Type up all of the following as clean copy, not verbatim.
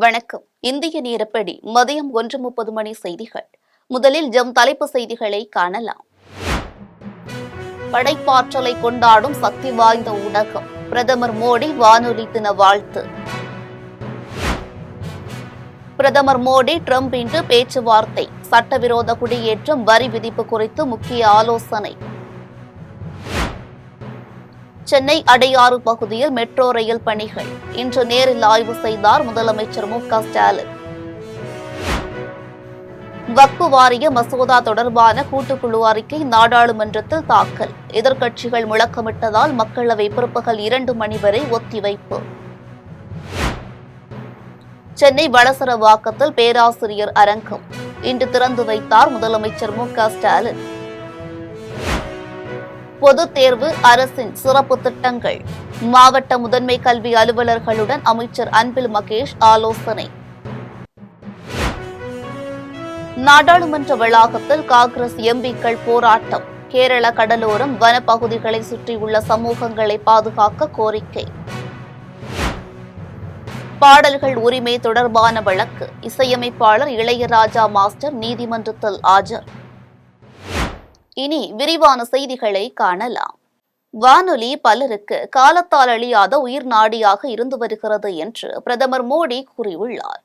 வணக்கம். இந்திய நேரப்படி மதியம் 1:30 மணி செய்திகள். முதலில் தலைப்பு செய்திகளை காணலாம். படைப்பாற்றலை கொண்டாடும் சக்தி வாய்ந்த ஊடகம். பிரதமர் மோடி வானொலி தின வாழ்த்து. பிரதமர் மோடி டிரம்ப் இன்று பேச்சுவார்த்தை. சட்டவிரோத குடியேற்றம் வரி விதிப்பு குறித்து முக்கிய ஆலோசனை. சென்னை அடையாறு பகுதியில் மெட்ரோ ரயில் பணிகள் இன்று நேரில் ஆய்வு செய்தார் முதலமைச்சர் மு.க.ஸ்டாலின். வக்பு வாரிய மசோதா தொடர்பான கூட்டுக்குழு அறிக்கை நாடாளுமன்றத்தில் தாக்கல். எதிர்க்கட்சிகள் முழக்கமிட்டதால் மக்களவை பிற்பகல் 2 மணி வரை ஒத்திவைப்பு. சென்னை வளசரவாக்கத்தில் பேராசிரியர் அரங்கம் இன்று திறந்து வைத்தார் முதலமைச்சர் மு.க.ஸ்டாலின். பொதுத் தேர்வு அரசின் சிறப்பு திட்டங்கள். மாவட்ட முதன்மை கல்வி அலுவலர்களுடன் அமைச்சர் அன்பில் மகேஷ் ஆலோசனை. நாடாளுமன்ற வளாகத்தில் காங்கிரஸ் எம்பிக்கள் போராட்டம். கேரள கடலோரம் வனப்பகுதிகளை சுற்றியுள்ள சமூகங்களை பாதுகாக்க கோரிக்கை. பாடல்கள் உரிமை தொடர்பான வழக்கு. இசையமைப்பாளர் இளையராஜா மாஸ்டர் நீதிமன்றத்தில் ஆஜர். இனி விரிவான செய்திகளை காணலாம். வானொலி பலருக்கு காலத்தால் அழியாத உயிர் நாடியாக இருந்து வருகிறது என்று பிரதமர் மோடி கூறியுள்ளார்.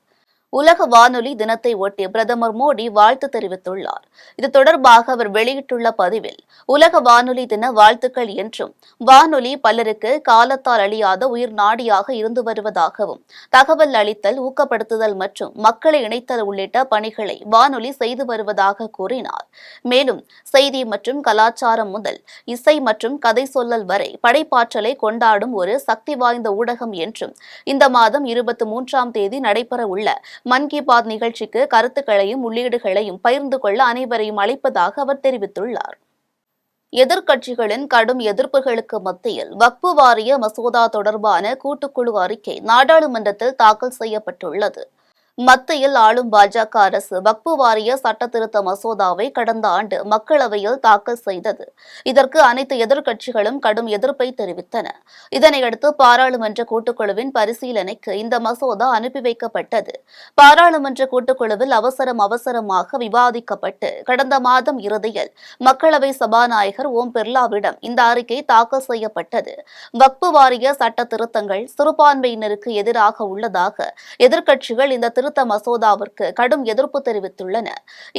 உலக வானொலி தினத்தை ஒட்டி பிரதமர் மோடி வாழ்த்து தெரிவித்துள்ளார். இது தொடர்பாக அவர் வெளியிட்டுள்ள பதிவில், உலக வானொலி தின வாழ்த்துக்கள் என்றும், வானொலி பலருக்கு காலத்தால் அழியாத உயிர் நாடியாக இருந்து வருவதாகவும், தகவல் அளித்தல், ஊக்கப்படுத்துதல் மற்றும் மக்களை இணைத்தல் உள்ளிட்ட பணிகளை வானொலி செய்து வருவதாக கூறினார். மேலும் செய்தி மற்றும் கலாச்சாரம் முதல் இசை மற்றும் கதை சொல்லல் வரை படைப்பாற்றலை கொண்டாடும் ஒரு சக்தி வாய்ந்த ஊடகம் என்றும், இந்த மாதம் 23ஆம் தேதி நடைபெற உள்ள மன் கி பாத் நிகழ்ச்சிக்கு கருத்துக்களையும் உள்ளீடுகளையும் பகிர்ந்து கொள்ள அனைவரையும் அழைப்பதாக அவர் தெரிவித்துள்ளார். எதிர்க்கட்சிகளின் கடும் எதிர்ப்புகளுக்கு மத்தியில் வக்பு வாரிய மசோதா தொடர்பான கூட்டுக்குழு அறிக்கை நாடாளுமன்றத்தில் தாக்கல் செய்யப்பட்டுள்ளது. மத்தியில் ஆளும் பாஜக அரசு வக்பு வாரிய சட்ட திருத்த மசோதாவை கடந்த ஆண்டு மக்களவையில் தாக்கல் செய்தது. இதற்கு அனைத்து எதிர்க்கட்சிகளும் கடும் எதிர்ப்பை தெரிவித்தன. இதனையடுத்து பாராளுமன்ற கூட்டுக்குழுவின் பரிசீலனைக்கு இந்த மசோதா அனுப்பி வைக்கப்பட்டது. பாராளுமன்ற கூட்டுக்குழுவில் அவசரமாக விவாதிக்கப்பட்டு கடந்த மாதம் இறுதியில் மக்களவை சபாநாயகர் ஓம் பிர்லாவிடம் இந்த அறிக்கை தாக்கல் செய்யப்பட்டது. வக்பு வாரிய சட்ட திருத்தங்கள் சிறுபான்மையினருக்கு எதிராக உள்ளதாக எதிர்க்கட்சிகள் இந்த திருத்த மசோதாவிற்கு கடும் எதிர்ப்பு தெரிவித்துள்ளன.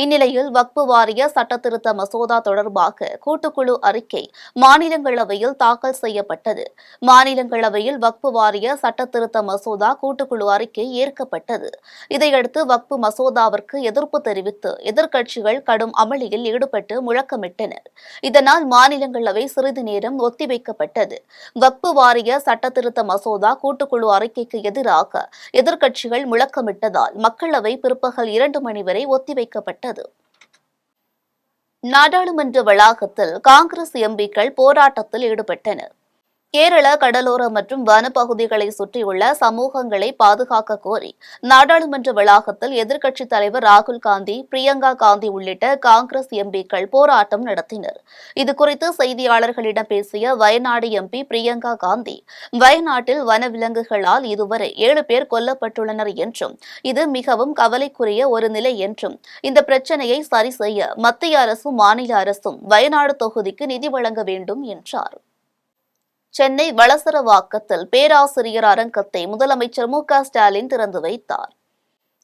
இந்நிலையில் வக்பு வாரிய சட்ட திருத்த மசோதா தொடர்பாக கூட்டுக்குழு அறிக்கை மாநிலங்களவையில் தாக்கல் செய்யப்பட்டது. மாநிலங்களவையில் வக்பு வாரிய சட்ட திருத்த மசோதா கூட்டுக்குழு அறிக்கை ஏற்கப்பட்டது. இதையடுத்து வக்பு மசோதாவிற்கு எதிர்ப்பு தெரிவித்து எதிர்க்கட்சிகள் கடும் அமளியில் ஈடுபட்டு முழக்கமிட்டனர். இதனால் மாநிலங்களவை சிறிது நேரம் ஒத்திவைக்கப்பட்டது. வக்பு வாரிய சட்ட திருத்த மசோதா கூட்டுக்குழு அறிக்கைக்கு எதிராக எதிர்க்கட்சிகள் முழக்கமிட்டதால் மக்களவை பிற்பகல் 2 மணி வரை ஒத்திவைக்கப்பட்டது. நாடாளுமன்ற வளாகத்தில் காங்கிரஸ் எம்பிக்கள் போராட்டத்தில் ஈடுபட்டனர். கேரள கடலோர மற்றும் வனப்பகுதிகளை சுற்றியுள்ள சமூகங்களை பாதுகாக்க கோரி நாடாளுமன்ற வளாகத்தில் எதிர்க்கட்சித் தலைவர் ராகுல் காந்தி, பிரியங்கா காந்தி உள்ளிட்ட காங்கிரஸ் எம்பிக்கள் போராட்டம் நடத்தினர். இதுகுறித்து செய்தியாளர்களிடம் பேசிய வயநாடு எம்பி பிரியங்கா காந்தி, வயநாட்டில் வனவிலங்குகளால் இதுவரை 7 பேர் கொல்லப்பட்டுள்ளனர் என்றும், இது மிகவும் கவலைக்குரிய ஒரு நிலை என்றும், இந்த பிரச்சினையை சரி செய்ய மத்திய அரசும் மாநில அரசும் வயநாடு தொகுதிக்கு நிதி வழங்க வேண்டும் என்றார். சென்னை வளசரவாக்கத்தில் பேராசிரியர் அரங்கத்தை முதலமைச்சர் மு.க.ஸ்டாலின் திறந்து வைத்தார்.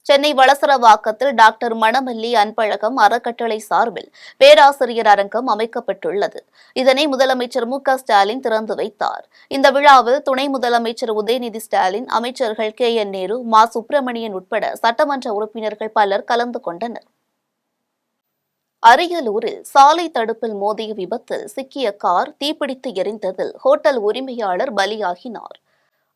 சென்னை வளசரவாக்கத்தில் டாக்டர் மணமல்லி அன்பழகம் அறக்கட்டளை சார்பில் பேராசிரியர் அரங்கம் அமைக்கப்பட்டுள்ளது. இதனை முதலமைச்சர் மு.க.ஸ்டாலின் திறந்து வைத்தார். இந்த விழாவில் துணை முதலமைச்சர் உதயநிதி ஸ்டாலின், அமைச்சர்கள் கே.என். நேரு, மா. சுப்பிரமணியன் உட்பட சட்டமன்ற உறுப்பினர்கள் பலர் கலந்து கொண்டனர். அரியலூரில் சாலை தடுப்பில் மோதிய விபத்தில் சிக்கிய கார் தீப்பிடித்து எரிந்ததில் ஹோட்டல் உரிமையாளர் பலியாகினார்.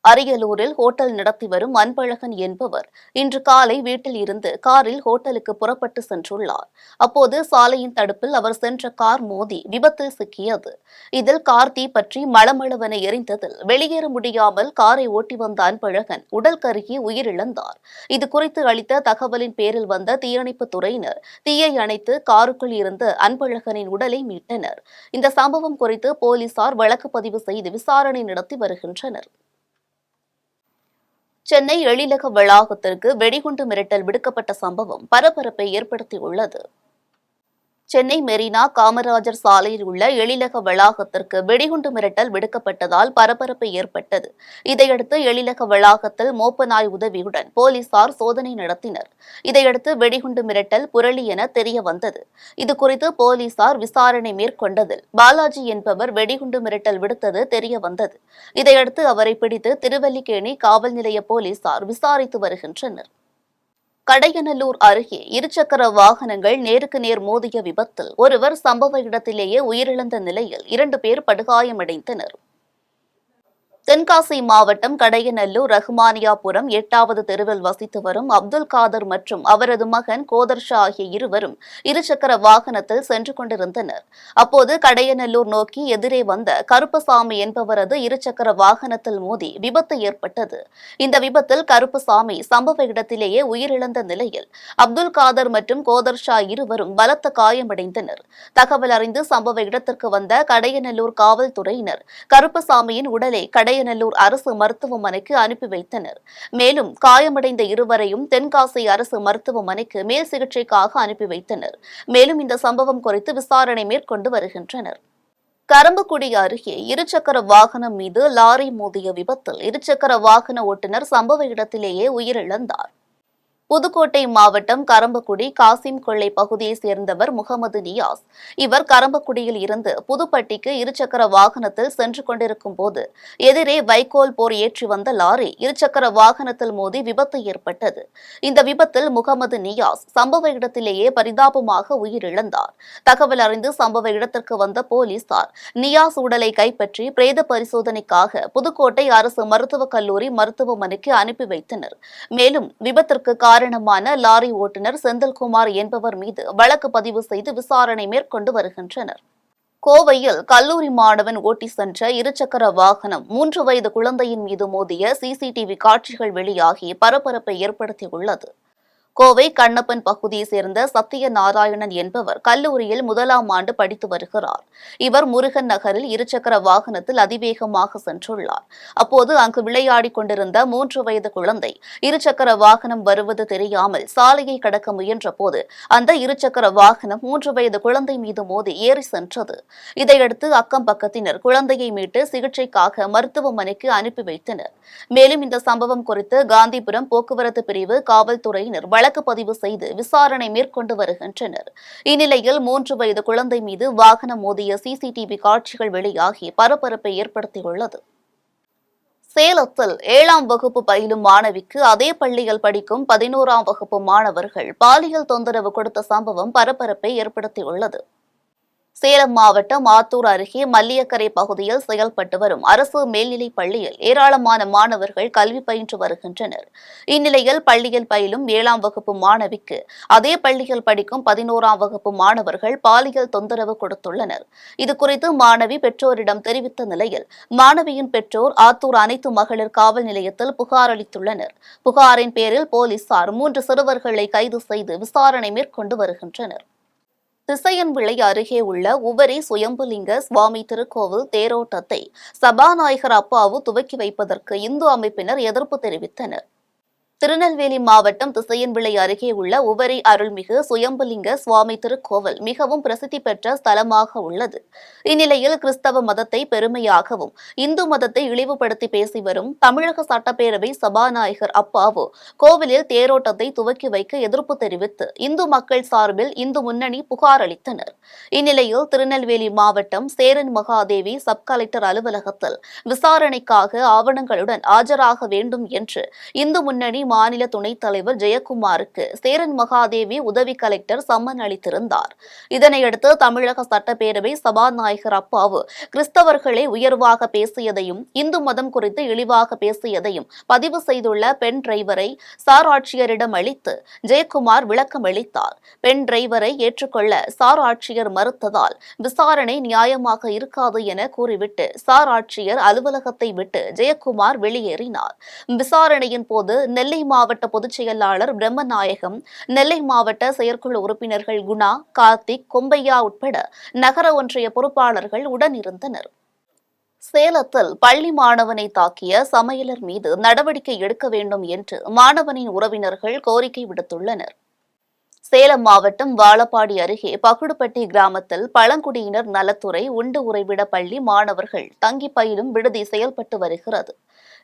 அரியலூரில் ஹோட்டல் நடத்தி வரும் அன்பழகன் என்பவர் இன்று காலை வீட்டில் இருந்து காரில் ஹோட்டலுக்கு புறப்பட்டு சென்றுள்ளார். அப்போது சாலையின் தடுப்பில் அவர் சென்ற கார் மோதி விபத்தில் சிக்கியது. இதில் கார் தீப்பற்றி மளமளவென எரிந்ததில் வெளியேற முடியாமல் காரை ஓட்டி வந்த அன்பழகன் உடல் கருகி உயிரிழந்தார். இதுகுறித்து அளித்த தகவலின் பேரில் வந்த தீயணைப்புத் துறையினர் தீயை அணைத்து காருக்குள் இருந்த அன்பழகனின் உடலை மீட்டனர். இந்த சம்பவம் குறித்து போலீசார் வழக்கு பதிவு செய்து விசாரணை நடத்தி வருகின்றனர். சென்னை எழிலக வளாகத்திற்கு வெடிகுண்டு மிரட்டல் விடுக்கப்பட்ட சம்பவம் பரபரப்பை ஏற்படுத்தியுள்ளது. சென்னை மெரினா காமராஜர் சாலையில் உள்ள எழிலக வளாகத்திற்கு வெடிகுண்டு மிரட்டல் விடுக்கப்பட்டதால் பரபரப்பு ஏற்பட்டது. இதையடுத்து எழிலக வளாகத்தில் மோப்ப நாய் உதவியுடன் போலீசார் சோதனை நடத்தினர். இதையடுத்து வெடிகுண்டு மிரட்டல் புரளி என தெரிய வந்தது. இதுகுறித்து போலீசார் விசாரணை மேற்கொண்டதில் பாலாஜி என்பவர் வெடிகுண்டு மிரட்டல் விடுத்தது தெரிய வந்தது. இதையடுத்து அவரை பிடித்து திருவல்லிக்கேணி காவல் நிலைய போலீசார் விசாரித்து வருகின்றனர். கடையநல்லூர் அருகே இருசக்கர வாகனங்கள் நேருக்கு நேர் மோதிய விபத்தில் ஒருவர் சம்பவ இடத்திலேயே உயிரிழந்த நிலையில் 2 பேர் படுகாயமடைந்தனர். தென்காசி மாவட்டம் கடையநல்லூர் ரஹ்மானியாபுரம் 8வது தெருவில் வசித்து வரும் அப்துல் காதர் மற்றும் அவரது மகன் கோதர்ஷா ஆகிய இருவரும் இருசக்கர வாகனத்தில் சென்று கொண்டிருந்தனர். அப்போது கடையநல்லூர் நோக்கி எதிரே வந்த கருப்பசாமி என்பவரது இருசக்கர வாகனத்தில் மோதி விபத்து ஏற்பட்டது. இந்த விபத்தில் கருப்பசாமி சம்பவ இடத்திலேயே உயிரிழந்த நிலையில் அப்துல் காதர் மற்றும் கோதர்ஷா இருவரும் பலத்த காயமடைந்தனர். தகவல் அறிந்து சம்பவ இடத்திற்கு வந்த கடையநல்லூர் காவல்துறையினர் கருப்பசாமியின் உடலை கடையநல்லூர் அரசு மருத்துவமனைக்கு அனுப்பி வைத்தனர். மேலும் காயமடைந்த இருவரையும் தென்காசி அரசு மருத்துவமனைக்கு மேல் சிகிச்சைக்காக அனுப்பி வைத்தனர். மேலும் இந்த சம்பவம் குறித்து விசாரணை மேற்கொண்டு வருகின்றனர். கரம்பக்குடி அருகே இருசக்கர வாகனம் மீது லாரி மோதிய விபத்தில் இருசக்கர வாகன ஓட்டுநர் சம்பவ இடத்திலேயே உயிரிழந்தார். புதுக்கோட்டை மாவட்டம் கரம்பக்குடி காசிம் கொள்ளை பகுதியைச் சேர்ந்தவர் முகமது நியாஸ். இவர் கரம்பக்குடியில் இருந்து புதுப்பட்டிக்கு இருசக்கர வாகனத்தில் சென்று கொண்டிருக்கும் போது எதிரே வைக்கோல் போர் ஏற்றி வந்த லாரி இருசக்கர வாகனத்தில் மோதி விபத்து ஏற்பட்டது. இந்த விபத்தில் முகமது நியாஸ் சம்பவ இடத்திலேயே பரிதாபமாக உயிரிழந்தார். தகவல் அறிந்து சம்பவ இடத்திற்கு வந்த போலீசார் நியாஸ் உடலை கைப்பற்றி பிரேத பரிசோதனைக்காக புதுக்கோட்டை அரசு மருத்துவக் கல்லூரி மருத்துவமனைக்கு அனுப்பி வைத்தனர். மேலும் விபத்திற்கு காரணமான லாரி ஓட்டுநர் செந்தில்குமார் என்பவர் மீது வழக்கு பதிவு செய்து விசாரணை மேற்கொண்டு வருகின்றனர். கோவையில் கல்லூரி மாணவன் ஓட்டி சென்ற இருசக்கர வாகனம் 3 வயது குழந்தையின் மீது மோதிய சிசிடிவி காட்சிகள் வெளியாகி பரபரப்பை ஏற்படுத்தியுள்ளது. கோவை கண்ணப்பன் பகுதியைச் சேர்ந்த சத்தியநாராயணன் என்பவர் கல்லூரியில் 1ஆம் ஆண்டு படித்து வருகிறார். இவர் முருகன் நகரில் இருசக்கர வாகனத்தில் அதிவேகமாக சென்றுள்ளார். அப்போது அங்கு விளையாடிக் கொண்டிருந்த 3 வயது குழந்தை இருசக்கர வாகனம் வருவது தெரியாமல் சாலையை கடக்க முயன்ற போது அந்த இருசக்கர வாகனம் 3 வயது குழந்தை மீது மோதி ஏறி சென்றது. இதையடுத்து அக்கம் பக்கத்தினர் குழந்தையை மீட்டு சிகிச்சைக்காக மருத்துவமனைக்கு அனுப்பி வைத்தனர். மேலும் இந்த சம்பவம் குறித்து காந்திபுரம் போக்குவரத்து பிரிவு காவல்துறையினர் வழக்கு பதிவு செய்து விசாரணை மேற்கொண்டு வருகின்றனர். இந்நிலையில் 3 வயது குழந்தை மீது வாகனம் மோதிய சிசிடிவி காட்சிகள் வெளியாகி பரபரப்பை ஏற்படுத்தியுள்ளது. சேலத்தில் 7ஆம் வகுப்பு பயிலும் மாணவிக்கு அதே பள்ளியில் படிக்கும் 11ஆம் வகுப்பு மாணவர்கள் பாலியல் தொந்தரவு கொடுத்த சம்பவம் பரபரப்பை ஏற்படுத்தியுள்ளது. சேலம் மாவட்டம் ஆத்தூர் அருகே மல்லியக்கரை பகுதியில் செயல்பட்டு வரும் அரசு மேல்நிலைப் பள்ளியில் ஏராளமான மாணவர்கள் கல்வி பயின்று வருகின்றனர். இந்நிலையில் பள்ளியில் பயிலும் 7ஆம் வகுப்பு மாணவிக்கு அதே பள்ளியில் படிக்கும் 11ஆம் வகுப்பு மாணவர்கள் பாலியல் தொந்தரவு கொடுத்துள்ளனர். இதுகுறித்து மாணவி பெற்றோரிடம் தெரிவித்த நிலையில் மாணவியின் பெற்றோர் ஆத்தூர் அனைத்து மகளிர் காவல் நிலையத்தில் புகார் அளித்துள்ளனர். புகாரின் பேரில் போலீசார் 3 சிறுவர்களை கைது செய்து விசாரணை மேற்கொண்டு வருகின்றனர். திசையன்விளை அருகே உள்ள உவரி சுயம்புலிங்க சுவாமி திருக்கோவில் தேரோட்டத்தை சபாநாயகர் அப்பாவு துவக்கி வைப்பதற்கு இந்து அமைப்பினர் எதிர்ப்பு தெரிவித்தனர். திருநெல்வேலி மாவட்டம் திசையன்விளை அருகே உள்ள உவரி அருள்மிகு சுயம்புலிங்க சுவாமி திருக்கோவில் மிகவும் பிரசித்தி பெற்ற ஸ்தலமாக உள்ளது. இந்நிலையில் கிறிஸ்தவ மதத்தை பெருமையாகவும் இந்து மதத்தை இழிவுபடுத்தி பேசி வரும் தமிழக சட்டப்பேரவை சபாநாயகர் அப்பாவு கோவிலில் தேரோட்டத்தை துவக்கி வைக்க எதிர்ப்பு தெரிவித்து இந்து மக்கள் சார்பில் இந்து முன்னணி புகார் அளித்தனர். இந்நிலையில் திருநெல்வேலி மாவட்டம் சேரன் மகாதேவி சப் கலெக்டர் அலுவலகத்தில் விசாரணைக்காக ஆவணங்களுடன் ஆஜராக வேண்டும் என்று இந்து முன்னணி மாநில துணைத் தலைவர் ஜெயக்குமாருக்கு சேரன் மகாதேவி உதவி கலெக்டர் சம்மன் அளித்திருந்தார். இதனையடுத்து தமிழக சட்டப்பேரவை சபாநாயகர் அப்பாவு கிறிஸ்தவர்களை உயர்வாக பேசியதையும் இந்து மதம் குறித்து இழிவாக பேசியதையும் பதிவு செய்துள்ள பெண் டிரைவரை சார் ஆட்சியரிடம் அளித்து ஜெயக்குமார் விளக்கம் அளித்தார். பெண் டிரைவரை ஏற்றுக்கொள்ள சார் ஆட்சியர் மறுத்ததால் விசாரணை நியாயமாக இருக்காது என கூறிவிட்டு சார் ஆட்சியர் அலுவலகத்தை விட்டு ஜெயக்குமார் வெளியேறினார். விசாரணையின் போது நெல்லை மாவட்ட பொதுச் செயலாளர் பிரம்மநாயகம், நெல்லை மாவட்ட செயற்குழு உறுப்பினர்கள் குணா, கார்த்திக், கொம்பையா உட்பட நகர ஒன்றிய பொறுப்பாளர்கள் உடனிருந்தனர். சேலத்தில் பள்ளி மாணவனை தாக்கிய சமையலர் மீது நடவடிக்கை எடுக்க வேண்டும் என்று மாணவனின் உறவினர்கள் கோரிக்கை விடுத்துள்ளனர். சேலம் மாவட்டம் வாழப்பாடி அருகே பகுடுப்பட்டி கிராமத்தில் பழங்குடியினர் நலத்துறை உண்டு உறைவிட பள்ளி மாணவர்கள் தங்கி பயிலும் விடுதி செயல்பட்டு வருகிறது.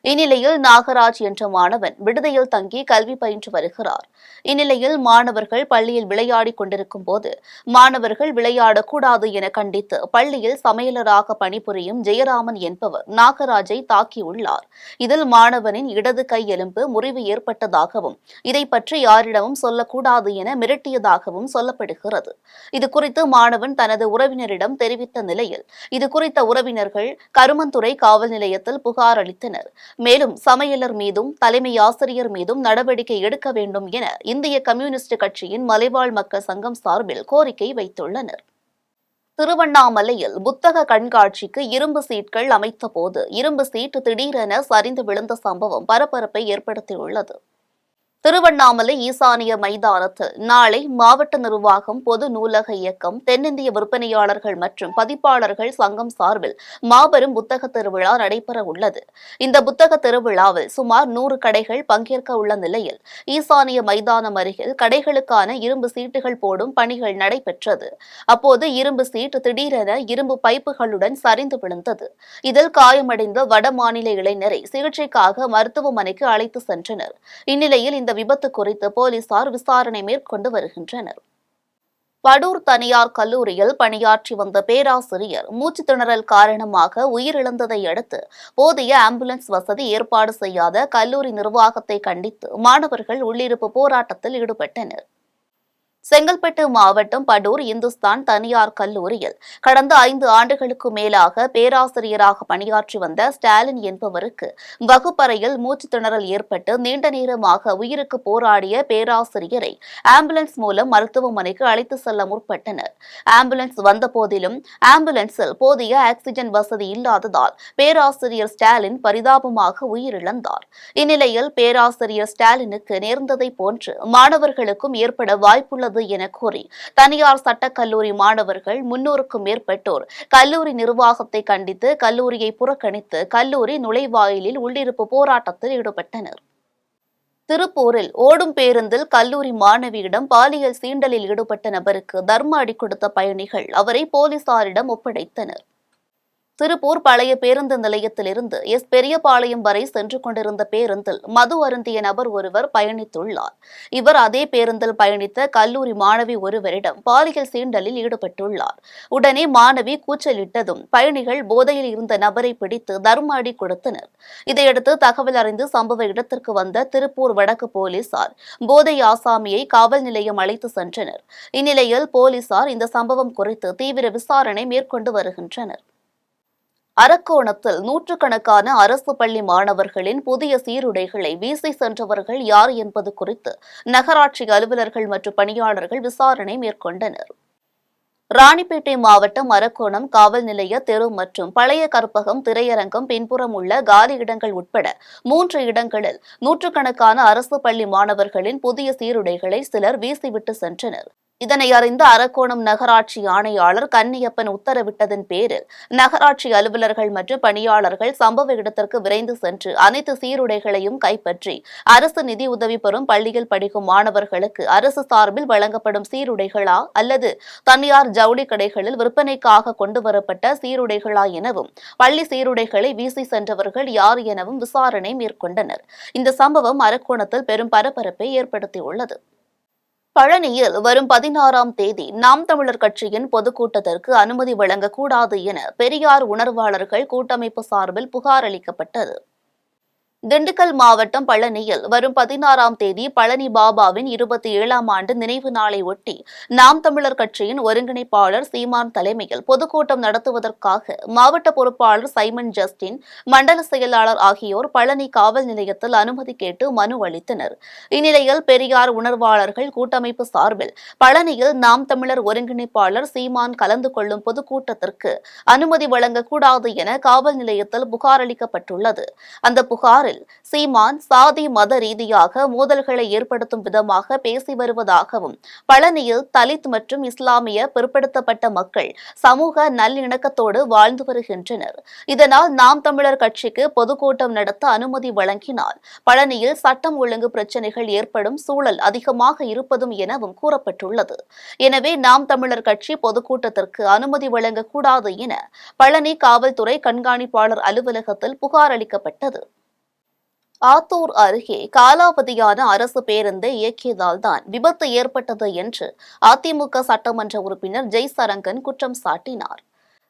இந்நிலையில் நாகராஜ் என்ற மாணவன் விடுதியில் தங்கி கல்வி பயின்று வருகிறார். இந்நிலையில் மாணவர்கள் பள்ளியில் விளையாடிக் கொண்டிருக்கும் போது மாணவர்கள் விளையாடக்கூடாது என கண்டித்து பள்ளியில் சமையலராக பணிபுரியும் ஜெயராமன் என்பவர் நாகராஜை தாக்கியுள்ளார். இதில் மாணவனின் இடது கை எலும்பு முறிவு ஏற்பட்டதாகவும் இதை பற்றி யாரிடமும் சொல்லக்கூடாது என மிரட்டியதாகவும் சொல்லப்படுகிறது. இதுகுறித்து மாணவன் தனது உறவினரிடம் தெரிவித்த நிலையில் இதுகுறித்த உறவினர்கள் கருமந்துறை காவல் நிலையத்தில் புகார் அளித்தனர். மேலும் சமையலர் மீதும் தலைமை ஆசிரியர் மீதும் நடவடிக்கை எடுக்க வேண்டும் என இந்திய கம்யூனிஸ்ட் கட்சியின் மலைவாழ் மக்கள் சங்கம் சார்பில் கோரிக்கை வைத்துள்ளனர். திருவண்ணாமலையில் புத்தக கண்காட்சிக்கு இரும்பு சீட்கள் அமைத்தபோது இரும்பு சீட்டு திடீரென சரிந்து விழுந்த சம்பவம் பரபரப்பை ஏற்படுத்தியுள்ளது. திருவண்ணாமலை ஈசானிய மைதானத்தில் நாளை மாவட்ட நிர்வாகம், பொது நூலக இயக்கம், தென்னிந்திய விற்பனையாளர்கள் மற்றும் பதிப்பாளர்கள் சங்கம் சார்பில் மாபெரும் புத்தக திருவிழா நடைபெற உள்ளது. இந்த புத்தக திருவிழாவில் சுமார் 100 கடைகள் பங்கேற்க உள்ள நிலையில் ஈசானிய மைதானம் அருகில் கடைகளுக்கான இரும்பு சீட்டுகள் போடும் பணிகள் நடைபெற்றது. அப்போது இரும்பு சீட்டு திடீரென இரும்பு பைப்புகளுடன் சரிந்து விழுந்தது. இதில் காயமடைந்த வட மாநில இளைஞரை சிகிச்சைக்காக மருத்துவமனைக்கு அழைத்து சென்றனர். இந்நிலையில் இந்த விபத்து குறித்து போலீசார் விசாரணை மேற்கொண்டு வருகின்றனர். படூர் தனியார் கல்லூரியில் பணியாற்றி வந்த பேராசிரியர் மூச்சு திணறல் காரணமாக உயிரிழந்ததை அடுத்து போதிய ஆம்புலன்ஸ் வசதி ஏற்பாடு செய்யாத கல்லூரி நிர்வாகத்தை கண்டித்து மாணவர்கள் உள்ளிருப்பு போராட்டத்தில் ஈடுபட்டனர். செங்கல்பட்டு மாவட்டம் படூர் இந்துஸ்தான் தனியார் கல்லூரியில் கடந்த 5 ஆண்டுகளுக்கு மேலாக பேராசிரியராக பணியாற்றி வந்த ஸ்டாலின் என்பவருக்கு வகுப்பறையில் மூச்சு திணறல் ஏற்பட்டு நீண்ட நேரமாக உயிருக்கு போராடிய பேராசிரியரை ஆம்புலன்ஸ் மூலம் மருத்துவமனைக்கு அழைத்து செல்ல முற்பட்டனர். ஆம்புலன்ஸ் வந்த போதிலும் ஆம்புலன்ஸில் போதிய ஆக்சிஜன் வசதி இல்லாததால் பேராசிரியர் ஸ்டாலின் பரிதாபமாக உயிரிழந்தார். இந்நிலையில் பேராசிரியர் ஸ்டாலினுக்கு நேர்ந்ததை போன்று மாணவர்களுக்கும் ஏற்பட வாய்ப்புள்ளது என கூறி தனியார் சட்டக்கல்லூரி மாணவர்கள் 300க்கும் மேற்பட்டோர் கல்லூரி நிர்வாகத்தை கண்டித்து கல்லூரியை புறக்கணித்து கல்லூரி நுழைவாயிலில் உள்ளிருப்பு போராட்டத்தில் ஈடுபட்டனர். திருப்பூரில் ஓடும் பேருந்தில் கல்லூரி மாணவியிடம் பாலியல் சீண்டலில் ஈடுபட்ட நபருக்கு தர்ம அடி கொடுத்த பயணிகள் அவரை போலீசாரிடம் ஒப்படைத்தனர். திருப்பூர் பழைய பேருந்து நிலையத்திலிருந்து பெரியபாளையம் வரை சென்று கொண்டிருந்த பேருந்தில் மது அருந்திய நபர் ஒருவர் பயணித்துள்ளார். இவர் அதே பேருந்தில் பயணித்த கல்லூரி மாணவி ஒருவரிடம் பாலியல் சீண்டலில் ஈடுபட்டுள்ளார். உடனே மாணவி கூச்சலிட்டதும் பயணிகள் போதையில் இருந்த நபரை பிடித்து தர்ம அடி கொடுத்தனர். இதையடுத்து தகவல் அறிந்து சம்பவ இடத்திற்கு வந்த திருப்பூர் வடக்கு போலீசார் போதை ஆசாமியை காவல் நிலையம் அழைத்து சென்றனர். இந்நிலையில் போலீசார் இந்த சம்பவம் குறித்து தீவிர விசாரணை மேற்கொண்டு வருகின்றனர். அரக்கோணத்தில் நூற்றுக்கணக்கான அரசு பள்ளி மாணவர்களின் புதிய சீருடைகளை வீசி சென்றவர்கள் யார் என்பது குறித்து நகராட்சி அலுவலர்கள் மற்றும் பணியாளர்கள் விசாரணை மேற்கொண்டனர். ராணிப்பேட்டை மாவட்டம் அரக்கோணம் காவல் நிலைய தெரு மற்றும் பழைய கற்பகம் திரையரங்கம் பின்புறம் உள்ள காலி இடங்கள் உட்பட 3 இடங்களில் நூற்றுக்கணக்கான அரசு பள்ளி மாணவர்களின் புதிய சீருடைகளை சிலர் வீசிவிட்டு சென்றனர். இதனை அறிந்த அரக்கோணம் நகராட்சி ஆணையாளர் கன்னியப்பன் உத்தரவிட்டதன் பேரில் நகராட்சி அலுவலர்கள் மற்றும் பணியாளர்கள் சம்பவ இடத்திற்கு விரைந்து சென்று அனைத்து சீருடைகளையும் கைப்பற்றி அரசு நிதி உதவி பெறும் பள்ளியில் படிக்கும் மாணவர்களுக்கு அரசு சார்பில் வழங்கப்படும் சீருடைகளா அல்லது தனியார் ஜவுளி கடைகளில் விற்பனைக்காக கொண்டுவரப்பட்ட சீருடைகளா எனவும் பள்ளி சீருடைகளை வீசி சென்றவர்கள் யார் எனவும் விசாரணை மேற்கொண்டனர். இந்த சம்பவம் அரக்கோணத்தில் பெரும் பரபரப்பை ஏற்படுத்தியுள்ளது. பழனியில் வரும் 16ஆம் தேதி நாம் தமிழர் கட்சியின் பொதுக்கூட்டத்திற்கு அனுமதி வழங்கக்கூடாது என பெரியார் உணர்வாளர்கள் கூட்டமைப்பு சார்பில் புகார் அளிக்கப்பட்டது. திண்டுக்கல் மாவட்டம் பழனியில் வரும் 16ஆம் தேதி பழனி பாபாவின் 27ஆம் ஆண்டு நினைவு நாளை ஒட்டி நாம் தமிழர் கட்சியின் ஒருங்கிணைப்பாளர் சீமான் தலைமையில் பொதுக்கூட்டம் நடத்துவதற்காக மாவட்ட பொறுப்பாளர் சைமன் ஜஸ்டின், மண்டல செயலாளர் ஆகியோர் பழனி காவல் நிலையத்தில் அனுமதி கேட்டு மனு அளித்தனர். இந்நிலையில் பெரியார் உணர்வாளர்கள் கூட்டமைப்பு சார்பில் பழனியில் நாம் தமிழர் ஒருங்கிணைப்பாளர் சீமான் கலந்து கொள்ளும் பொதுக்கூட்டத்திற்கு அனுமதி வழங்கக்கூடாது என காவல் நிலையத்தில் புகார் அளிக்கப்பட்டுள்ளது. அந்த புகாரில் தொடர்பில் சீமான் சாதி மத ரீதியாக மோதல்களை ஏற்படுத்தும் விதமாக பேசி வருவதாகவும், பழனியில் தலித் மற்றும் இஸ்லாமிய பிற்படுத்தப்பட்ட மக்கள் சமூக நல்லிணக்கத்தோடு வாழ்ந்து வருகின்றனர். இதனால் நாம் தமிழர் கட்சிக்கு பொதுக்கூட்டம் நடத்த அனுமதி வழங்கினால் பழனியில் சட்டம் ஒழுங்கு பிரச்சினைகள் ஏற்படும் சூழல் அதிகமாக இருப்பதும் எனவும் கூறப்பட்டுள்ளது. எனவே நாம் தமிழர் கட்சி பொதுக்கூட்டத்திற்கு அனுமதி வழங்கக்கூடாது என பழனி காவல்துறை கண்காணிப்பாளர் அலுவலகத்தில் புகார் அளிக்கப்பட்டது. ஆத்தூர் அருகே காலாவதியான அரசு பேருந்தை இயக்கியதால் தான் விபத்து ஏற்பட்டது என்று அதிமுக சட்டமன்ற உறுப்பினர் ஜெய்சரங்கன் குற்றம் சாட்டினார்.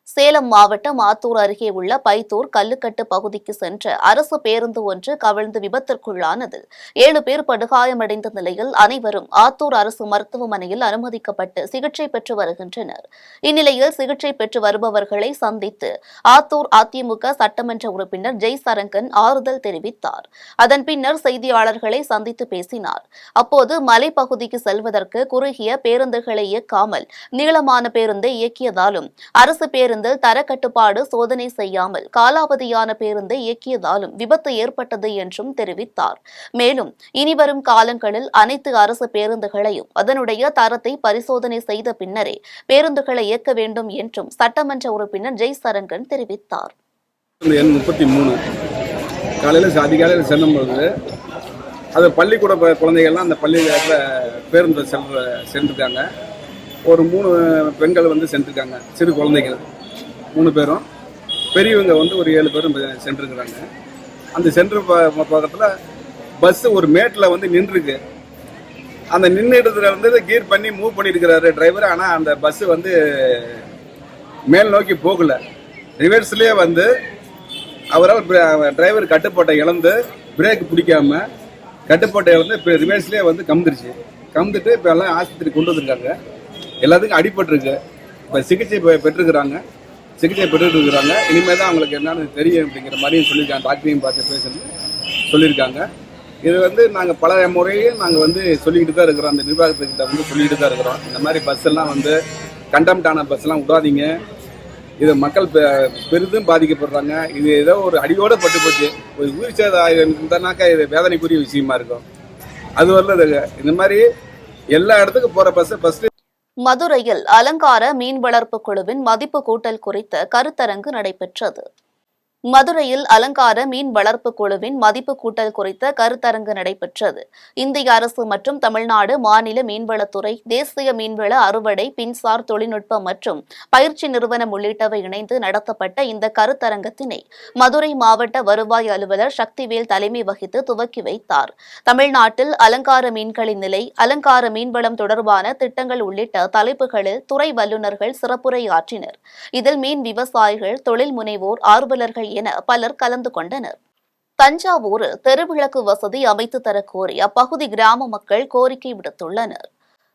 சேலம் மாவட்டம் ஆத்தூர் அருகே உள்ள பைத்தூர் கல்லுக்கட்டு பகுதிக்கு சென்ற அரசு பேருந்து ஒன்று கவிழ்ந்து விபத்திற்குள்ளானதில் 7 பேர் படுகாயமடைந்த நிலையில் அனைவரும் ஆத்தூர் அரசு மருத்துவமனையில் அனுமதிக்கப்பட்டு சிகிச்சை பெற்று வருகின்றனர். இந்நிலையில் சிகிச்சை பெற்று வருபவர்களை சந்தித்து ஆத்தூர் அதிமுக சட்டமன்ற உறுப்பினர் ஜெய்சரங்கன் ஆறுதல் தெரிவித்தார். அதன் பின்னர் செய்தியாளர்களை சந்தித்து பேசினார். அப்போது மலைப்பகுதிக்கு செல்வதற்கு குறுகிய பேருந்துகளை இயக்காமல் நீளமான பேருந்தை இயக்கியதாலும், அரசு பேருந்து தர கட்டுப்பாடு சோதனை செய்யாமல் காலாவதியான பேருந்தை இயக்கியதாலும் விபத்து ஏற்பட்டது என்றும் தெரிவித்தார். மேலும் இனிவரும் காலங்களில் அனைத்து அரசு பேருந்துகளையும் அதனுடைய தரத்தை பரிசோதனை செய்த பின்னரே பேருந்துகளை இயக்க வேண்டும் என்றும் சட்டமன்ற உறுப்பினர் ஜெய்சரங்கன் தெரிவித்தார். 33 காலையில் அதிகாலையில் செல்லும்போது அது பள்ளிக்கூட குழந்தைகள்லாம் அந்த பள்ளிக்கூடத்தில் பேருந்து சென்றிருக்காங்க. ஒரு 3 பெண்கள் சென்றிருக்காங்க. சிறு குழந்தைகள் 3 பேரும், பெரியவங்க ஒரு 7 பேரும் சென்றிருக்கிறாங்க. அந்த சென்ட்ரு பக்கத்தில் பஸ்ஸு ஒரு மேட்டில் நின்றுருக்கு. அந்த நின்று இடத்துல கீர் பண்ணி மூவ் பண்ணியிருக்கிறாரு டிரைவர். ஆனால் அந்த பஸ்ஸு மேல் நோக்கி போகல. ரிவர்ஸ்லேயே அவரால் டிரைவர் கட்டுப்பாட்டை இழந்து பிரேக் பிடிக்காம கட்டுப்பாட்டை இழந்து இப்போ ரிவர்ஸ்லேயே கமுந்துருச்சு. கமுந்துட்டு இப்போ எல்லாம் ஆஸ்பத்திரி கொண்டு வந்திருக்காங்க. எல்லாத்துக்கும் அடிபட்டிருக்கு. இப்போ சிகிச்சை பெற்றுருக்குறாங்க. இனிமேல் தான் அவங்களுக்கு என்னன்னு தெரியும் அப்படிங்கிற மாதிரியும் சொல்லியிருக்காங்க. டாக்டரையும் பார்த்து பேசுறது சொல்லியிருக்காங்க. இது நாங்கள் பல முறையும் நாங்கள் சொல்லிக்கிட்டு தான் இருக்கிறோம். அந்த நிர்வாகத்துக்கிட்ட சொல்லிக்கிட்டு தான் இருக்கிறோம். இந்த மாதிரி பஸ் எல்லாம் கண்டம்ட் ஆன பஸ் எல்லாம் விடாதீங்க. இது மக்கள் பெரிதும் பாதிக்கப்படுறாங்க. இது ஏதோ ஒரு அடியோடு பட்டு போச்சு. ஒரு உயிர் சேதம் இருந்தானாக்கா இது வேதனைக்குரிய விஷயமா இருக்கும். அது வரல இந்த மாதிரி எல்லா இடத்துக்கும் போகிற பஸ்ஸை ஃபர்ஸ்ட். மதுரையில் அலங்கார மீன் வளர்ப்பு குழுவின் மதிப்பு கூட்டல் குறித்த கருத்தரங்கு நடைபெற்றது. மதுரையில் அலங்கார மீன் வளர்ப்பு குழுவின் மதிப்பு கூட்டல் குறித்த கருத்தரங்கு நடைபெற்றது. இந்திய அரசு மற்றும் தமிழ்நாடு மாநில மீன்வளத்துறை, தேசிய மீன்வள அறுவடை, பின்சார் தொழில்நுட்பம் மற்றும் பயிற்சி நிறுவனம் உள்ளிட்டவை இணைந்து நடத்தப்பட்ட இந்த கருத்தரங்கத்தினை மதுரை மாவட்ட வருவாய் அலுவலர் சக்திவேல் தலைமை வகித்து துவக்கி வைத்தார். தமிழ்நாட்டில் அலங்கார மீன்களின் நிலை, அலங்கார மீன்வளம் தொடர்பான திட்டங்கள் உள்ளிட்ட தலைப்புகளில் துறை வல்லுநர்கள் சிறப்புரையாற்றினர். இதில் மீன் விவசாயிகள், தொழில் முனைவோர், ஆர்வலர்கள் என பலர் கலந்து கொண்டனர். தஞ்சாவூரில் தெருவிளக்கு வசதி அமைத்து தரக்கோரி அப்பகுதி கிராம மக்கள் கோரிக்கை விடுத்துள்ளனர்.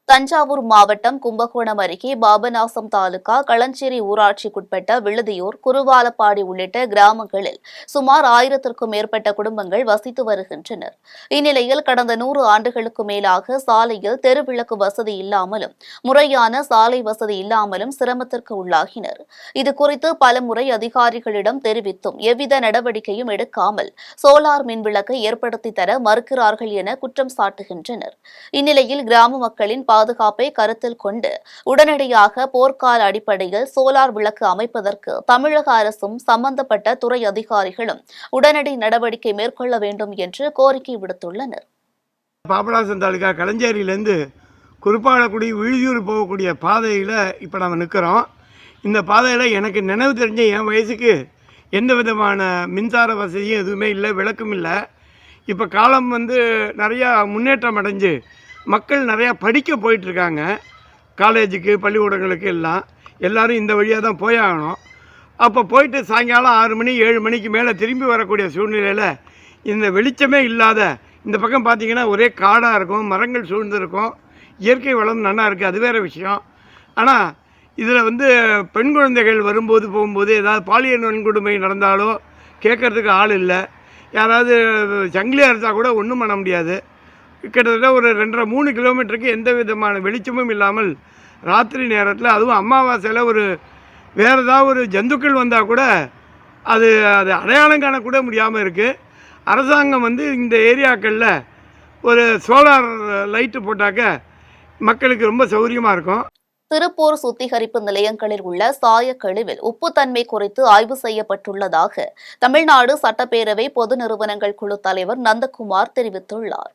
தஞ்சாவூர் மாவட்டம் கும்பகோணம் அருகே பாபநாசம் தாலுகா களஞ்சேரி ஊராட்சிக்குட்பட்ட விழுதியூர், குருவாலப்பாடி உள்ளிட்ட கிராமங்களில் சுமார் 1000க்கும் மேற்பட்ட குடும்பங்கள் வசித்து வருகின்றனர். இந்நிலையில் கடந்த 100 ஆண்டுகளுக்கு மேலாக சாலையில் தெருவிளக்கு வசதி இல்லாமலும், முறையான சாலை வசதி இல்லாமலும் சிரமத்திற்கு உள்ளாகினர். இதுகுறித்து பலமுறை அதிகாரிகளிடம் தெரிவித்தும் எவ்வித நடவடிக்கையும் எடுக்காமல் சோலார் மின்விளக்கை ஏற்படுத்தி தர மறுக்கிறார்கள் என குற்றம் சாட்டுகின்றனர். இந்நிலையில் கிராம மக்களின் பாதுகாப்பை கருத்தில் கொண்டு உடனடியாக போர்க்கால அடிப்படையில் சோலார் விளக்கு அமைப்பதற்கு தமிழக அரசும் சம்பந்தப்பட்ட துறை அதிகாரிகளும் உடனடி நடவடிக்கை மேற்கொள்ள வேண்டும் என்று கோரிக்கை விடுத்துள்ளனர். பாபநாசம் தாலுகா களஞ்சேரியிலேருந்து குருப்பாலக்குடி விழுதியூர் போகக்கூடிய பாதையில் இப்போ நம்ம நிற்கிறோம். இந்த பாதையில் எனக்கு நினைவு தெரிஞ்ச என் வயசுக்கு எந்த விதமான மின்சார வசதியும் எதுவுமே இல்லை, விளக்கும் இல்லை. இப்போ காலம் நிறையா முன்னேற்றம் அடைஞ்சு மக்கள் நிறையா படிக்க போயிட்டுருக்காங்க. காலேஜுக்கு, பள்ளிக்கூடங்களுக்கு எல்லோரும் இந்த வழியாக தான் போயாகணும். அப்போ போயிட்டு சாயங்காலம் 6 மணி 7 மணிக்கு மேலே திரும்பி வரக்கூடிய சூழ்நிலையில் இந்த வெளிச்சமே இல்லாத இந்த பக்கம் பார்த்திங்கன்னா ஒரே காடாக இருக்கும், மரங்கள் சூழ்ந்திருக்கும், இயற்கை வளம் நல்லா இருக்குது, அது வேறு விஷயம். ஆனால் இதில் பெண் குழந்தைகள் வரும்போது போகும்போது ஏதாவது பாலியல் வன்கொடுமை நடந்தாலோ கேட்குறதுக்கு ஆள் இல்லை. யாராவது சங்கிலி அறுத்தா கூட ஒன்றும் பண்ண முடியாது. கிட்டத்தட்ட ஒரு 2.5-3 கிலோமீட்டருக்கு எந்த விதமான வெளிச்சமும் இல்லாமல் ராத்திரி நேரத்தில், அதுவும் அமாவாசையில் வேறு ஏதாவது ஒரு ஜந்துக்கள் வந்தால் கூட அது அடையாளம் காணக்கூட முடியாமல் இருக்குது. அரசாங்கம் வந்து இந்த ஏரியாக்களில் ஒரு சோலார் லைட்டு போட்டாக்க மக்களுக்கு ரொம்ப சௌகரியமாக இருக்கும். திருப்பூர் சுத்திகரிப்பு நிலையங்களில் உள்ள சாய கழிவில் உப்புத்தன்மை குறித்து ஆய்வு செய்யப்பட்டுள்ளதாக தமிழ்நாடு சட்டப்பேரவை பொது நிறுவனங்கள் குழு தலைவர் நந்தகுமார் தெரிவித்துள்ளார்.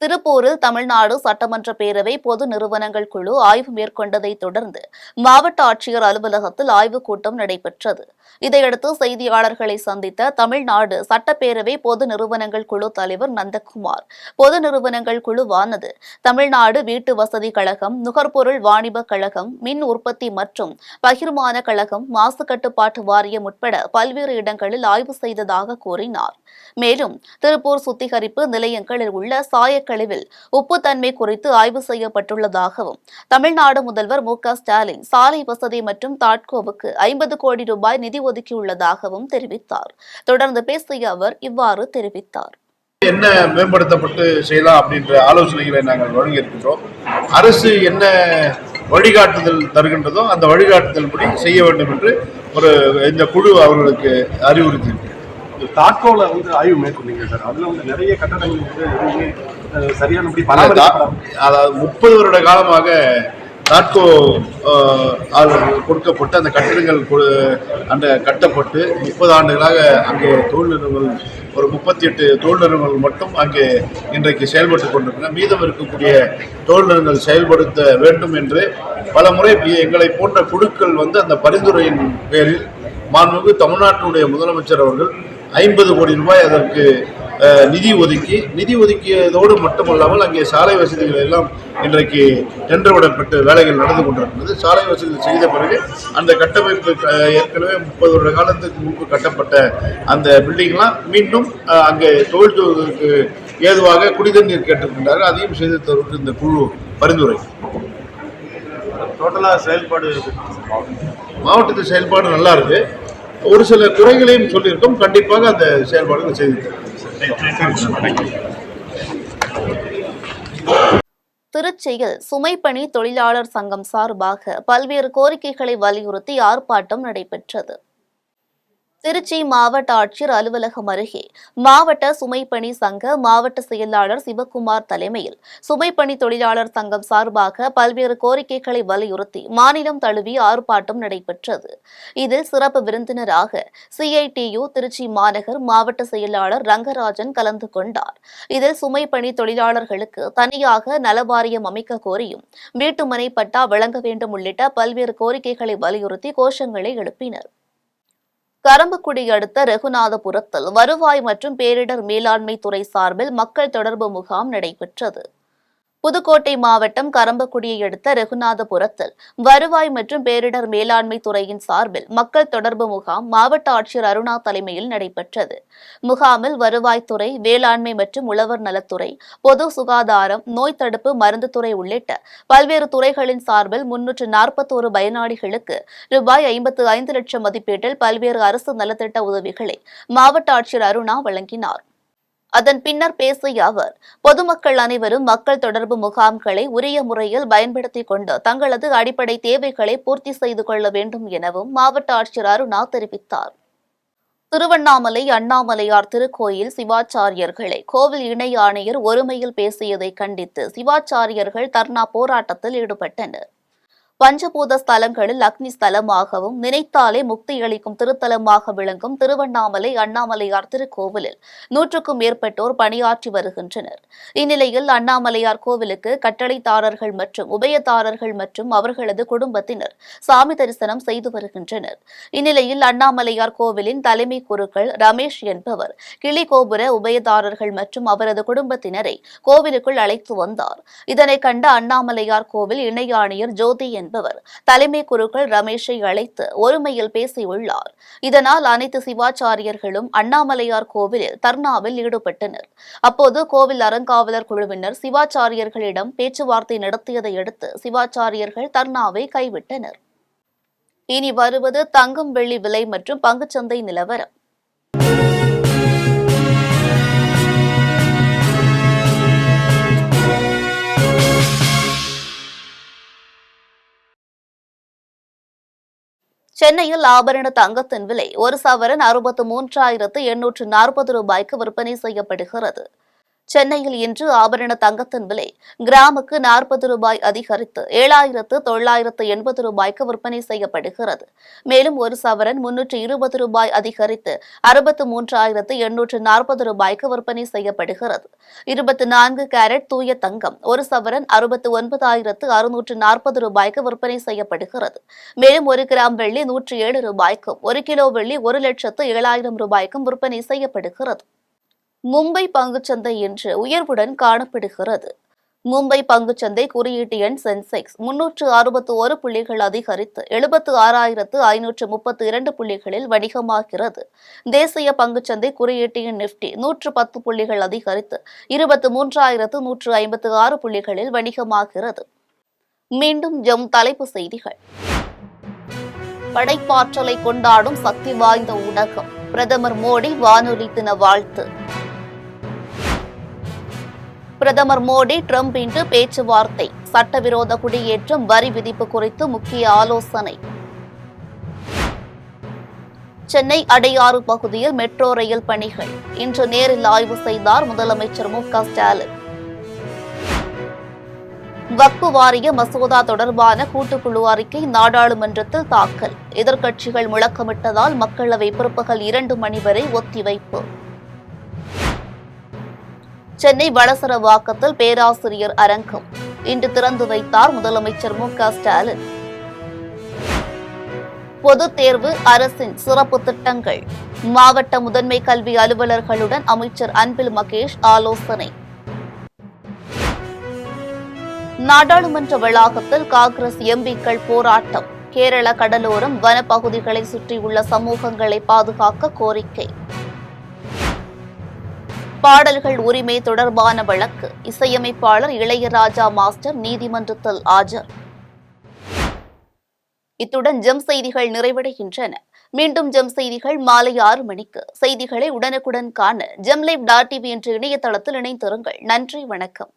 திருப்பூரில் தமிழ்நாடு சட்டமன்ற பேரவை பொது நிறுவனங்கள் குழு ஆய்வு மேற்கொண்டதை தொடர்ந்து மாவட்ட ஆட்சியர் அலுவலகத்தில் ஆய்வுக் கூட்டம் நடைபெற்றது. இதையடுத்து செய்தியாளர்களை சந்தித்த தமிழ்நாடு சட்டப்பேரவை பொது நிறுவனங்கள் குழு தலைவர் நந்தகுமார், பொது நிறுவனங்கள் குழுவானது தமிழ்நாடு வீட்டு வசதி கழகம், நுகர்பொருள் வாணிப கழகம், மின் உற்பத்தி மற்றும் பகிர்மான கழகம், மாசு கட்டுப்பாட்டு வாரியம் உட்பட பல்வேறு இடங்களில் ஆய்வு செய்ததாக கூறினார். மேலும் திருப்பூர் சுத்திகரிப்பு நிலையங்களில் உள்ள சாயக்கழிவில் உப்புத்தன்மை குறித்து ஆய்வு செய்யப்பட்டுள்ளதாகவும், தமிழ்நாடு முதல்வர் மு.க. ஸ்டாலின் சாலை வசதி மற்றும் தாட்கோவுக்கு 50 கோடி ரூபாய் நிதி ஒதுக்கியுள்ளதாகவும் தெரிவித்தார். தொடர்ந்து பேசிய அவர் இவ்வாறு தெரிவித்தார். என்ன மேம்படுத்தப்பட்டு செய்யலாம் அப்படின்ற ஆலோசனைகளை நாங்கள் வழங்கியிருக்கின்றோம். அரசு என்ன வழிகாட்டுதல் தருகின்றதோ அந்த வழிகாட்டுதல் படி செய்ய வேண்டும் என்று இந்த குழு அவர்களுக்கு அறிவுறுத்தியிருக்கு. தாட்கோல ஆய்வு மேற்கொண்டீங்க சார். அதுல நிறைய கட்டடங்கள் சரியானபடி அதாவது 30 வருட காலமாக தாட்கோ கொடுக்கப்பட்டு அந்த கட்டிடங்கள் கட்டப்பட்டு 30 ஆண்டுகளாக அங்கே தொழில் நிறுவனங்கள் ஒரு 38 தொழில் நிறுவனங்கள் மட்டும் அங்கே இன்றைக்கு செயல்பட்டு கொண்டிருக்கின்றன. மீதம் இருக்கக்கூடிய தொழில் நிறுவனங்கள் செயல்படுத்த வேண்டும் என்று பல முறை எங்களை போன்ற குழுக்கள் அந்த பரிந்துரையின் பேரில் மாண்புமிகு தமிழ்நாட்டினுடைய முதலமைச்சர் அவர்கள் 50 கோடி ரூபாய் அதற்கு நிதி ஒதுக்கியதோடு மட்டுமல்லாமல் அங்கே சாலை வசதிகள் எல்லாம் இன்றைக்கு டெண்டர் விடப்பட்டு வேலைகள் நடந்து கொண்டிருக்கிறது. சாலை வசதிகள் செய்த பிறகு அந்த கட்டமைப்பு ஏற்கனவே 30 வருட காலத்துக்கு முன்பு கட்டப்பட்ட அந்த பில்டிங்லாம் மீண்டும் அங்கே தொழில் செய்வதற்கு ஏதுவாக குடிதண்ணீர் கேட்டிருக்கின்றார்கள். அதையும் செய்து தருவது இந்த குழு பரிந்துரை. டோட்டலாக செயல்பாடு மாவட்டத்தில் செயல்பாடு நல்லா இருக்கு. ஒரு சில குறைகளையும் சொல்லியிருக்கோம். கண்டிப்பாக அந்த செயல்பாடுகள் செய்து. திருச்சியில் சுமைப்பணி தொழிலாளர் சங்கம் சார்பாக பல்வேறு கோரிக்கைகளை வலியுறுத்தி ஆர்ப்பாட்டம் நடைபெற்றது. திருச்சி மாவட்ட ஆட்சியர் அலுவலகம் அருகே மாவட்ட சுமைப்பணி சங்க மாவட்ட செயலாளர் சிவக்குமார் தலைமையில் சுமைப்பணி தொழிலாளர் சங்கம் சார்பாக பல்வேறு கோரிக்கைகளை வலியுறுத்தி மாநிலம் தழுவிய ஆர்ப்பாட்டம் நடைபெற்றது. இதில் சிறப்பு விருந்தினராக CITU திருச்சி மாநகர் மாவட்ட செயலாளர் ரங்கராஜன் கலந்து கொண்டார். இதில் சுமைப்பணி தொழிலாளர்களுக்கு தனியாக நலவாரியம் அமைக்க கோரியும் வீட்டுமனை பட்டா வழங்க வேண்டும் உள்ளிட்ட பல்வேறு கோரிக்கைகளை வலியுறுத்தி கோஷங்களை எழுப்பினர். கரம்பக்குடி அடுத்த ரகுநாதபுரத்தில் வருவாய் மற்றும் பேரிடர் மேலாண்மை துறை சார்பில் மக்கள் தொடர்பு முகாம் நடைபெற்றது. புதுக்கோட்டை மாவட்டம் கரம்பக்குடியை அடுத்த ரகுநாதபுரத்தில் வருவாய் மற்றும் பேரிடர் மேலாண்மை துறையின் சார்பில் மக்கள் தொடர்பு முகாம் மாவட்ட ஆட்சியர் அருணா தலைமையில் நடைபெற்றது. முகாமில் வருவாய்த்துறை, வேளாண்மை மற்றும் உழவர் நலத்துறை, பொது சுகாதாரம், நோய் தடுப்பு, மருந்து துறை உள்ளிட்ட பல்வேறு துறைகளின் சார்பில் 341 பயனாளிகளுக்கு ரூபாய் 55 லட்சம் மதிப்பீட்டில் பல்வேறு அரசு நலத்திட்ட உதவிகளை மாவட்ட ஆட்சியர் அருணா வழங்கினார். அதன் பின்னர் பேசிய அவர், பொதுமக்கள் அனைவரும் மக்கள் தொடர்பு முகாம்களை உரிய முறையில் பயன்படுத்திக் கொண்டு தங்களது அடிப்படை தேவைகளை பூர்த்தி செய்து கொள்ள வேண்டும் எனவும் மாவட்ட ஆட்சியர் அருணா தெரிவித்தார். திருவண்ணாமலை அண்ணாமலையார் திருக்கோயில் சிவாச்சாரியர்களை கோவில் இணை ஆணையர் ஒருமையில் பேசியதை கண்டித்து சிவாச்சாரியர்கள் தர்ணா போராட்டத்தில் ஈடுபட்டனர். பஞ்சபூத ஸ்தலங்களில் அக்னி ஸ்தலமாகவும் நினைத்தாலே முக்தியளிக்கும் திருத்தலமாக விளங்கும் திருவண்ணாமலை அண்ணாமலையார் திருக்கோவிலில் 100க்கும் மேற்பட்டோர் பணியாற்றி வருகின்றனர். இந்நிலையில் அண்ணாமலையார் கோவிலுக்கு கட்டளைதாரர்கள் மற்றும் உபயதாரர்கள் மற்றும் அவர்களது குடும்பத்தினர் சாமி தரிசனம் செய்து வருகின்றனர். இந்நிலையில் அண்ணாமலையார் கோவிலின் தலைமை குருக்கள் ரமேஷ் என்பவர் கிளிகோபுர உபயதாரர்கள் மற்றும் அவரது குடும்பத்தினரை கோவிலுக்குள் அழைத்து வந்தார். இதனை கண்ட அண்ணாமலையார் கோவில் இணை ஆணையர் ஜோதி என்பவர் தலைமை குருக்கள் ரமேஷை அழைத்து ஒருமையில் பேசியுள்ளார். இதனால் அனைத்து சிவாச்சாரியர்களும் அண்ணாமலையார் கோவிலில் தர்ணாவில் ஈடுபட்டனர். அப்போது கோவில் அறங்காவலர் குழுவினர் சிவாச்சாரியர்களிடம் பேச்சுவார்த்தை நடத்தியதை அடுத்து சிவாச்சாரியர்கள் தர்ணாவை கைவிட்டனர். இனி வருவது தங்கம் வெள்ளி விலை மற்றும் பங்குச்சந்தை நிலவரம். சென்னையில் ஆபரண தங்கத்தின் விலை ஒரு சவரன் 63,840 ரூபாய்க்கு விற்பனை செய்யப்படுகிறது. சென்னையில் இன்று ஆபரண தங்கத்தின் விலை கிராமுக்கு 40 ரூபாய் அதிகரித்து 7,980 ரூபாய்க்கு விற்பனை செய்யப்படுகிறது. மேலும் ஒரு சவரன் 320 ரூபாய் அதிகரித்து 63,840 ரூபாய்க்கு விற்பனை செய்யப்படுகிறது. 24 கேரட் தூய தங்கம் ஒரு சவரன் 69,640 ரூபாய்க்கு விற்பனை செய்யப்படுகிறது. மேலும் 1 கிராம் வெள்ளி 107 ரூபாய்க்கும் 1 கிலோ வெள்ளி 1,07,000 ரூபாய்க்கும் விற்பனை செய்யப்படுகிறது. மும்பை பங்குச்சந்தை இன்று உயர்வுடன் காணப்படுகிறது. மும்பை பங்குச்சந்தை குறியீட்டு எண் சென்செக்ஸ் 361 புள்ளிகள் அதிகரித்து 76,532 புள்ளிகளில் வணிகமாகிறது. தேசிய பங்குச்சந்தை குறியீட்டு எண் நிப்டி 110 புள்ளிகள் அதிகரித்து 23,156 புள்ளிகளில் வணிகமாகிறது. மீண்டும் தலைப்புச் செய்திகள். படைப்பாற்றலை கொண்டாடும் சக்தி வாய்ந்த ஊடகம், பிரதமர் மோடி வானொலி தின வாழ்த்து. பிரதமர் மோடி ட்ரம்ப் இன்று பேச்சுவார்த்தை, சட்டவிரோத குடியேற்றம் வரி விதிப்பு குறித்து முக்கிய ஆலோசனை. சென்னை அடையாறு பகுதியில் மெட்ரோ ரயில் பணிகள் இன்று நேரில் ஆய்வு செய்தார் முதலமைச்சர் மு.க.ஸ்டாலின். வக்பு வாரிய மசோதா தொடர்பான கூட்டுக்குழு அறிக்கை நாடாளுமன்றத்தில் தாக்கல், எதிர்க்கட்சிகள் முழக்கமிட்டதால் மக்களவை பிற்பகல் 2 மணி வரை ஒத்திவைப்பு. சென்னை வளசரவாக்கத்தில் பேராசிரியர் அரங்கம் இன்று திறந்து வைத்தார் முதலமைச்சர் மு.க.ஸ்டாலின். பொதுத் தேர்வு அரசின் சிறப்பு திட்டங்கள், மாவட்ட முதன்மை கல்வி அலுவலர்களுடன் அமைச்சர் அன்பில் மகேஷ் ஆலோசனை. நாடாளுமன்ற வளாகத்தில் காங்கிரஸ் எம்பிக்கள் போராட்டம், கேரள கடலோரம் வனப்பகுதிகளை சுற்றியுள்ள சமூகங்களை பாதுகாக்க கோரிக்கை. பாடல்கள் உரிமை தொடர்பான வழக்கு, இசையமைப்பாளர் இளையராஜா மாஸ்டர் நீதிமன்றத்தில் ஆஜர். இத்துடன் செய்திகள் நிறைவடைகின்றன. மீண்டும் செய்திகள் மாலை 6 மணிக்கு. செய்திகளை உடனுக்குடன் காண ஜெம்லைவ்.tv என்ற இணையதளத்தில் இணைந்திருங்கள். நன்றி, வணக்கம்.